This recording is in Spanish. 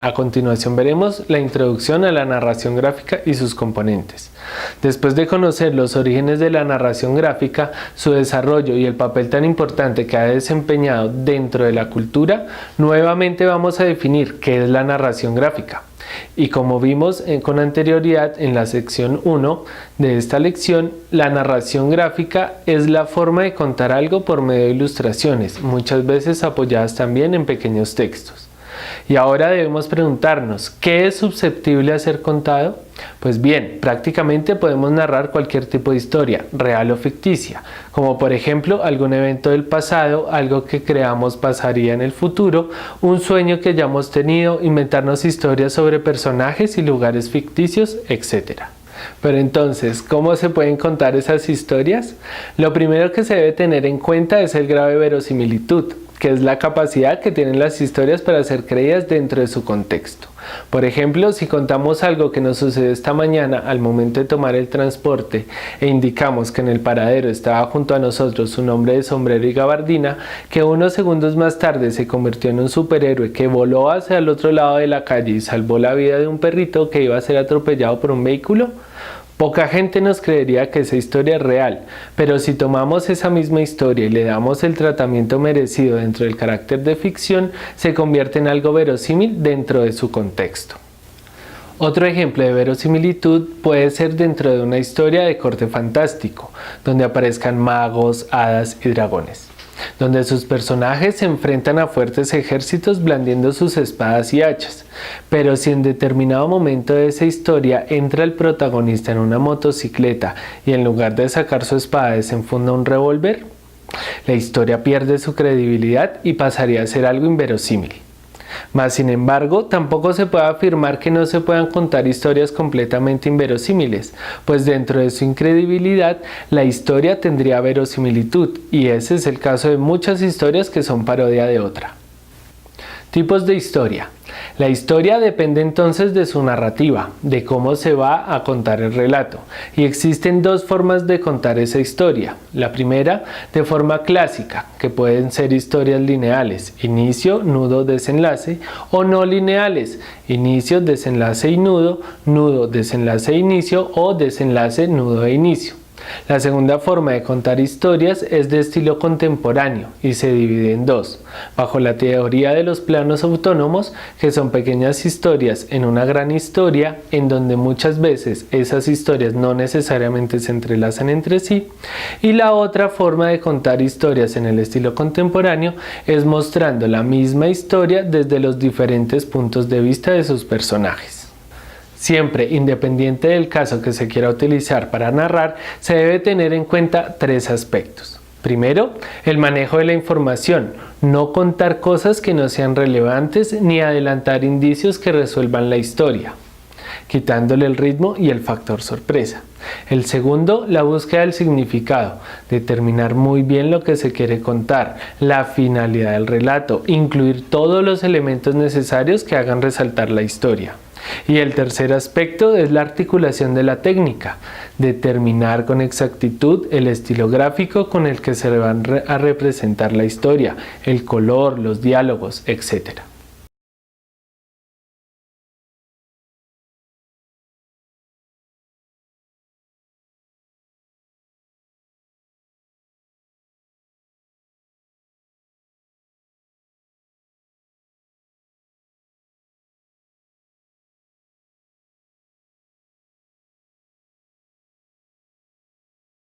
A continuación veremos la introducción a la narración gráfica y sus componentes. Después de conocer los orígenes de la narración gráfica, su desarrollo y el papel tan importante que ha desempeñado dentro de la cultura, nuevamente vamos a definir qué es la narración gráfica. Y como vimos con anterioridad en la sección 1 de esta lección, la narración gráfica es la forma de contar algo por medio de ilustraciones, muchas veces apoyadas también en pequeños textos. Y ahora debemos preguntarnos, ¿qué es susceptible a ser contado? Pues bien, prácticamente podemos narrar cualquier tipo de historia, real o ficticia, como por ejemplo algún evento del pasado, algo que creamos pasaría en el futuro, un sueño que hayamos tenido, inventarnos historias sobre personajes y lugares ficticios, etc. Pero entonces, ¿cómo se pueden contar esas historias? Lo primero que se debe tener en cuenta es el grado de verosimilitud, que es la capacidad que tienen las historias para ser creídas dentro de su contexto. Por ejemplo, si contamos algo que nos sucedió esta mañana al momento de tomar el transporte e indicamos que en el paradero estaba junto a nosotros un hombre de sombrero y gabardina, que unos segundos más tarde se convirtió en un superhéroe que voló hacia el otro lado de la calle y salvó la vida de un perrito que iba a ser atropellado por un vehículo, poca gente nos creería que esa historia es real, pero si tomamos esa misma historia y le damos el tratamiento merecido dentro del carácter de ficción, se convierte en algo verosímil dentro de su contexto. Otro ejemplo de verosimilitud puede ser dentro de una historia de corte fantástico, donde aparezcan magos, hadas y dragones, donde sus personajes se enfrentan a fuertes ejércitos blandiendo sus espadas y hachas. Pero si en determinado momento de esa historia entra el protagonista en una motocicleta y en lugar de sacar su espada desenfunda un revólver, la historia pierde su credibilidad y pasaría a ser algo inverosímil. Mas, sin embargo, tampoco se puede afirmar que no se puedan contar historias completamente inverosímiles, pues dentro de su incredibilidad, la historia tendría verosimilitud, y ese es el caso de muchas historias que son parodia de otra. Tipos de historia. La historia depende entonces de su narrativa, de cómo se va a contar el relato, y existen dos formas de contar esa historia. La primera, de forma clásica, que pueden ser historias lineales, inicio, nudo, desenlace, o no lineales, inicio, desenlace y nudo, nudo, desenlace e inicio, o desenlace, nudo e inicio. La segunda forma de contar historias es de estilo contemporáneo y se divide en dos, bajo la teoría de los planos autónomos, que son pequeñas historias en una gran historia, en donde muchas veces esas historias no necesariamente se entrelazan entre sí, y la otra forma de contar historias en el estilo contemporáneo es mostrando la misma historia desde los diferentes puntos de vista de sus personajes. Siempre, independiente del caso que se quiera utilizar para narrar, se debe tener en cuenta tres aspectos. Primero, el manejo de la información, no contar cosas que no sean relevantes ni adelantar indicios que resuelvan la historia, quitándole el ritmo y el factor sorpresa. El segundo, la búsqueda del significado, determinar muy bien lo que se quiere contar, la finalidad del relato, incluir todos los elementos necesarios que hagan resaltar la historia. Y el tercer aspecto es la articulación de la técnica, determinar con exactitud el estilo gráfico con el que se va a representar la historia, el color, los diálogos, etc.